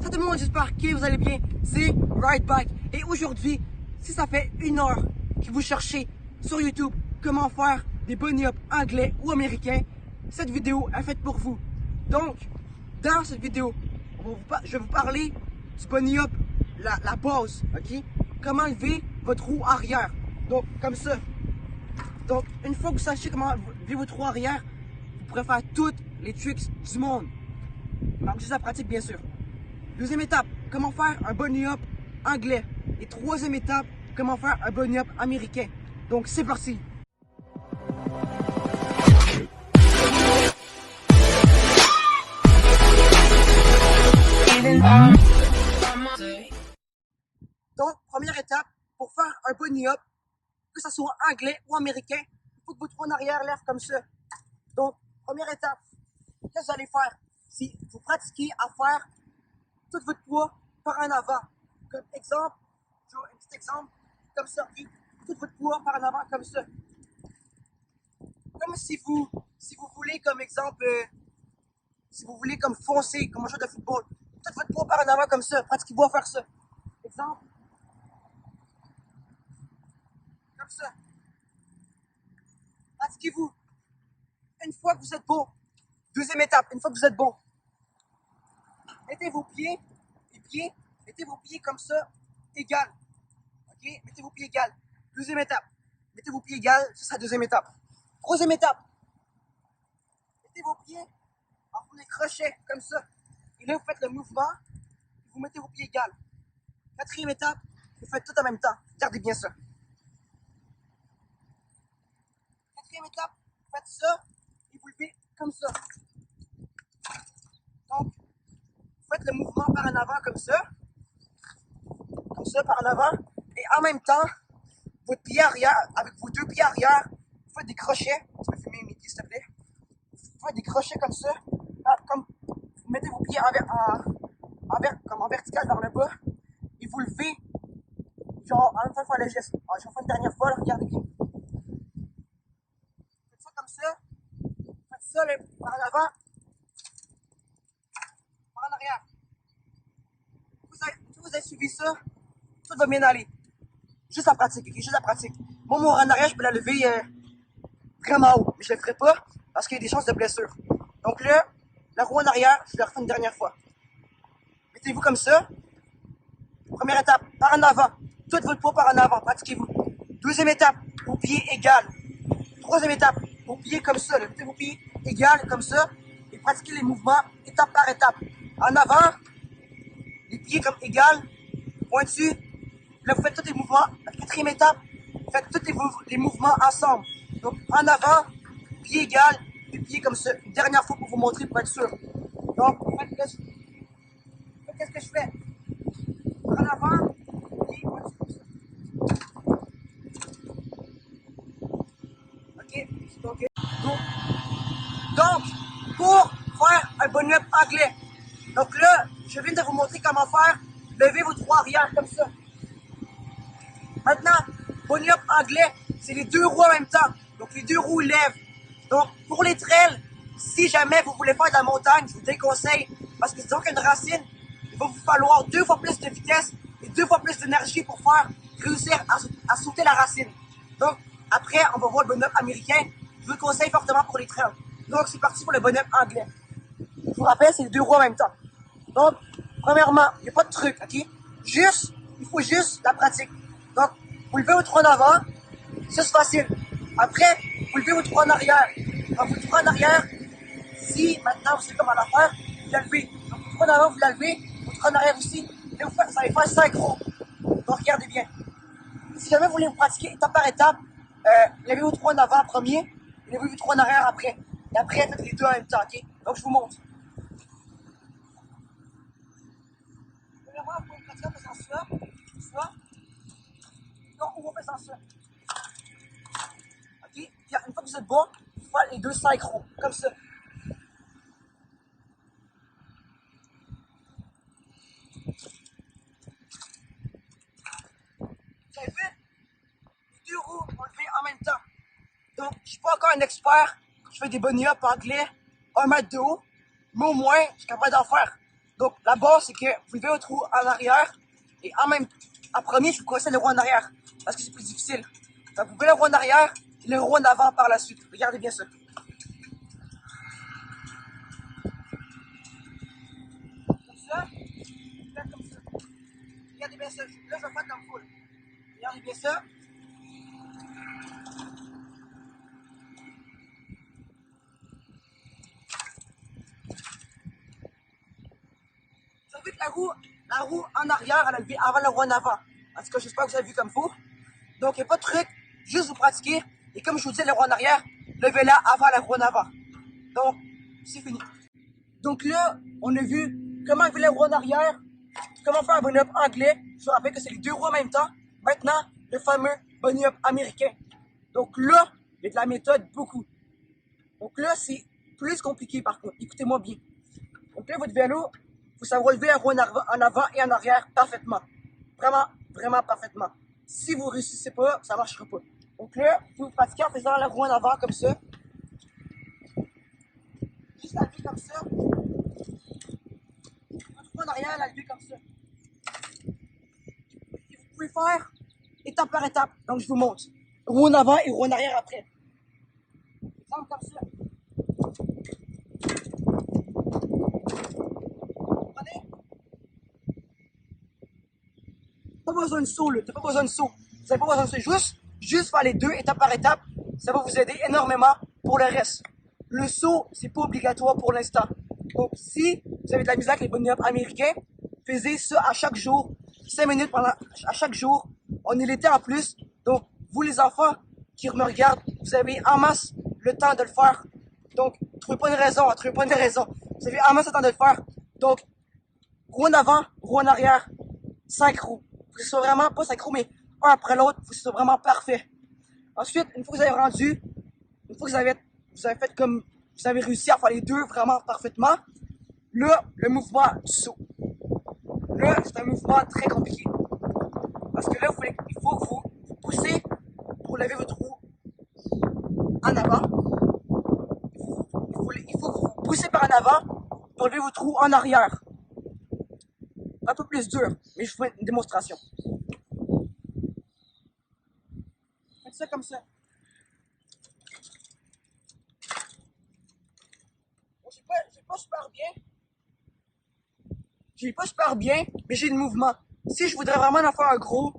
Salut tout le monde, j'espère que vous allez bien. C'est Ride Back. Et aujourd'hui, si ça fait 1 heure que vous cherchez sur YouTube comment faire des bunny-up anglais ou américains, cette vidéo est faite pour vous. Donc, dans cette vidéo, je vais vous parler du bunny-up, la base, ok? Comment lever votre roue arrière. Donc, comme ça. Donc, une fois que vous sachez comment lever votre roue arrière, vous pourrez faire tous les tricks du monde. Donc, juste la pratique, bien sûr. Deuxième étape, comment faire un bunny-up anglais. Et troisième étape, comment faire un bunny-up américain. Donc, c'est parti. Donc, première étape, pour faire un bunny-up, que ce soit anglais ou américain, il faut que votre roue en arrière lève comme ça. Donc, première étape, qu'est-ce que vous allez faire? Si vous pratiquez à faire tout votre poids par en avant. Comme exemple, je vois un petit exemple, comme ça, tout votre poids par en avant, comme ça. Comme si vous voulez, comme exemple, si vous voulez comme foncer, comme un joueur de football, tout votre poids par en avant, comme ça, pratiquez-vous à faire ça. Exemple, comme ça. Pratiquez-vous. Une fois que vous êtes bon, deuxième étape, une fois que vous êtes bon, mettez vos pieds, mettez vos pieds comme ça, égal. Ok? Mettez vos pieds égal. Deuxième étape. Mettez vos pieds égal, c'est la deuxième étape. Troisième étape. Mettez vos pieds en forme de crochet, comme ça. Et là, vous faites le mouvement, et vous mettez vos pieds égal. Quatrième étape, vous faites tout en même temps. Regardez bien ça. Quatrième étape, vous faites ça, et vous levez comme ça. Donc, vous faites le mouvement par en avant, comme ça, par en avant. Et en même temps, votre pied arrière, avec vos deux pieds arrière, vous faites des crochets. Tu peux filmer mes pieds, s'il te plaît? Vous faites des crochets comme ça. Comme vous mettez vos pieds comme en vertical vers le bas. Et vous levez. Genre, en même temps, il faut faire le geste. Alors, je vais faire une dernière fois, là, regardez bien. Faites ça comme ça. Faites ça là, par en avant. Par en arrière. Si vous avez suivi ça, tout va bien aller. Juste la pratique, ok? Juste la pratique. Moi, mon en arrière, je peux la lever vraiment haut. Mais je le ferai pas parce qu'il y a des chances de blessure. Donc là, la roue en arrière, je la refais une dernière fois. Mettez-vous comme ça. Première étape, par en avant. Tout votre poids par en avant, pratiquez-vous. Deuxième étape, vos pieds égales. Troisième étape, vos pieds comme ça. Mettez vos pieds égales comme ça. Et pratiquez les mouvements étape par étape. En avant, les pieds comme égales, pointus. Là, vous faites tous les mouvements. La quatrième étape, vous faites tous les mouvements ensemble. Donc, en avant, pieds égales, et pieds comme ça. Une dernière fois pour vous montrer, pour être sûr. Donc, qu'est-ce que je fais? En avant, pieds comme ça. Ok? Donc, pour faire un bunny-up anglais. Donc là, je viens de vous montrer comment faire. Levez votre roue arrière comme ça. Maintenant, bunny-up anglais, c'est les deux roues en même temps. Donc les deux roues lèvent. Donc pour les trails, si jamais vous voulez faire de la montagne, je vous déconseille, parce que disons qu'une racine, il va vous falloir 2 fois plus de vitesse et 2 fois plus d'énergie pour réussir à sauter la racine. Donc après, on va voir le bunny-up américain. Je vous le conseille fortement pour les trails. Donc c'est parti pour le bunny-up anglais. Je vous rappelle, c'est les deux roues en même temps. Donc, premièrement, il n'y a pas de truc, ok? Il faut juste la pratique. Donc, vous levez votre roue en avant, ça c'est facile. Après, vous levez votre roue en arrière. Quand vous levez en arrière, si maintenant vous savez comment la faire, vous la levez. Donc, votre roue en avant, vous la levez, votre roue en arrière aussi. Et vous allez faire 5 roues. Donc, regardez bien. Si jamais vous voulez vous pratiquer étape par étape, levez votre roue en avant en premier, et levez votre roue en arrière après. Et après, faites les deux en même temps, ok? Donc, je vous montre. Premièrement, vous pouvez pratiquer en faisant ça. Donc, on va faire ça. Ok? Puis, une fois que vous êtes bon, vous faites les deux synchros, comme ça. Vous avez vu? Les deux roues, on le fait en même temps. Donc, je suis pas encore un expert. Je fais des bunny-up anglais, 1 mètre de haut. Mais au moins, je suis capable d'en faire. Donc, la base, c'est que vous levez votre roue en arrière et en premier, je vous conseille le roue en arrière parce que c'est plus difficile. Donc, vous levez le roue en arrière et le roue en avant par la suite. Regardez bien ça. Comme ça, faites comme ça. Regardez bien ça. Là, je vais faire comme full. Regardez bien ça. Vous avez vu que la roue en arrière, elle a levé avant la roue en avant. En tout cas, j'espère que vous avez vu comme il faut. Donc, il n'y a pas de truc, juste vous pratiquez. Et comme je vous dis, la roue en arrière, levez-la avant la roue en avant. Donc, c'est fini. Donc là, on a vu comment lever la roue en arrière, comment faire un bunny-up anglais. Je vous rappelle que c'est les deux roues en même temps. Maintenant, le fameux bunny-up américain. Donc là, il y a de la méthode beaucoup. Donc là, c'est plus compliqué par contre. Écoutez-moi bien. Donc là, votre vélo, il faut savoir lever la roue en avant et en arrière parfaitement. Vraiment, vraiment parfaitement. Si vous ne réussissez pas, ça ne marchera pas. Donc là, vous pratiquez en faisant la roue en avant comme ça. Juste la lever comme ça. Votre roue en arrière, la lever comme ça. Et vous pouvez faire étape par étape. Donc je vous montre. Roue en avant et roue en arrière après. Exemple comme ça. Pas besoin de saut, là. T'as pas besoin de saut. Vous n'avez pas besoin de saut. Juste faire les deux étape par étape. Ça va vous aider énormément pour le reste. Le saut, c'est pas obligatoire pour l'instant. Donc, si vous avez de la misère avec les bunny-up américains, faisiez ça à chaque jour. 5 minutes à chaque jour. On est l'été en plus. Donc, vous les enfants qui me regardent, vous avez en masse le temps de le faire. Donc, trouvez pas une raison. Vous avez en masse le temps de le faire. Donc, roue en avant, roue en arrière, 5 roues. Faut que ce soit vraiment, pas 5 roues, mais un après l'autre, faut que ce soit vraiment parfait. Ensuite, une fois que vous avez rendu, une fois que vous avez fait comme, vous avez réussi à faire les deux vraiment parfaitement, là, le mouvement du saut. Là, c'est un mouvement très compliqué. Parce que là, il faut que vous poussez pour lever votre roue en avant. Il faut que vous poussez par en avant pour lever votre roue en arrière. Un peu plus dur, mais je vous fais une démonstration. Faites ça comme ça. Bon, j'ai pas super bien, mais j'ai le mouvement. Si je voudrais vraiment en faire un gros,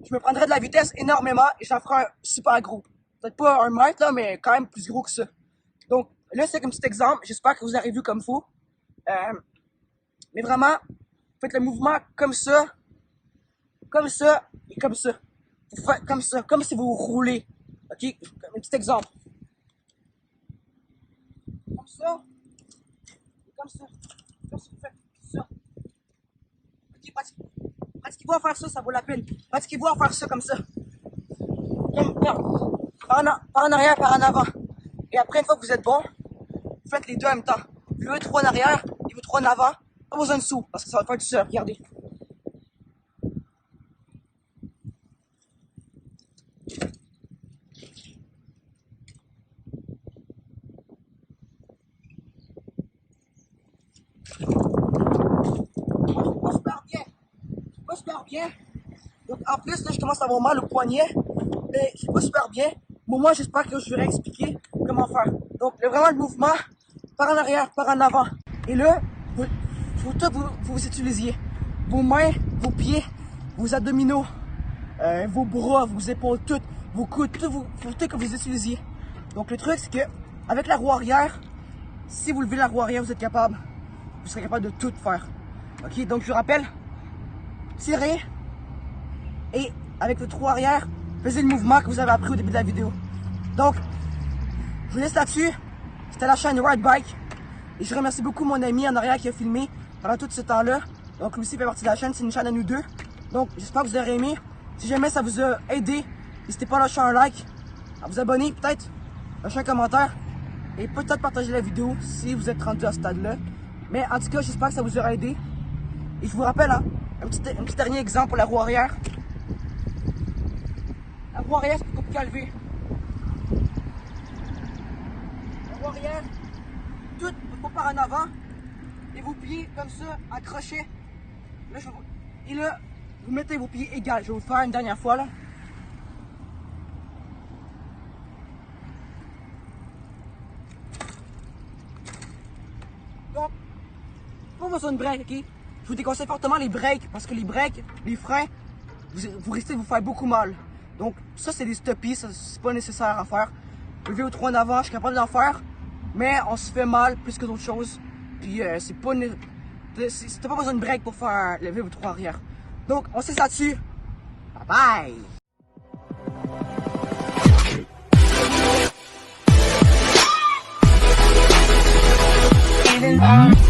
je me prendrais de la vitesse énormément et j'en ferais un super gros. Peut-être pas un mètre, là, mais quand même plus gros que ça. Donc, là, c'est comme petit exemple. J'espère que vous avez vu comme il faut. Mais vraiment, faites le mouvement comme ça et comme ça. Vous faites comme ça, comme si vous roulez. Ok? Un petit exemple. Comme ça. Et comme ça. Comme si vous faites ça. Ok? Pratiquez-vous à faire ça, ça vaut la peine. Pratiquez-vous à faire ça comme ça. Par en arrière, par en avant. Et après, une fois que vous êtes bon, vous faites les deux en même temps. Vous levez 3 en arrière et vous 3 en avant. Pas besoin de sous, parce que ça va faire tout seul. Regardez. Pas super bien. Donc, en plus, là, je commence à avoir mal au poignet. Mais c'est pas super bien. Mais moi, j'espère que je vais expliquer comment faire. Donc, vraiment le mouvement, par en arrière, par en avant. Et là, vous utilisiez vos mains, vos pieds, vos abdominaux, vos bras, vos épaules, toutes, vos coudes, tout que vous utilisiez. Donc, le truc, c'est que avec la roue arrière, si vous levez la roue arrière, vous serez capable de tout faire. Ok, donc je vous rappelle, tirez et avec votre roue arrière, faites le mouvement que vous avez appris au début de la vidéo. Donc, je vous laisse là-dessus. C'était la chaîne Ride Bike. Et je remercie beaucoup mon ami en arrière qui a filmé pendant tout ce temps-là. Donc, lui aussi fait partie de la chaîne. C'est une chaîne à nous deux. Donc, j'espère que vous aurez aimé. Si jamais ça vous a aidé, n'hésitez pas à lâcher un like, à vous abonner peut-être, lâcher un commentaire et peut-être partager la vidéo si vous êtes rendu à ce stade-là. Mais en tout cas, j'espère que ça vous aura aidé. Et je vous rappelle, hein, un petit dernier exemple pour la roue arrière. La roue arrière, c'est plus compliqué à lever. La roue arrière, tout, pas par en avant, et vos pieds comme ça, accrochés. Là, et là, vous mettez vos pieds égales. Je vais vous faire une dernière fois là. Donc, pas besoin de break, ok? Je vous déconseille fortement les breaks parce que les breaks, les freins, vous risquez de vous faire beaucoup mal. Donc, ça, c'est des stoppies, ça, c'est pas nécessaire à faire. Lever au 3 en avant, je suis capable d'en faire, mais on se fait mal plus que d'autres choses. Puis, c'est pas. T'as pas besoin de break pour faire lever au 3 arrière. Donc, on se laisse là-dessus. Bye bye!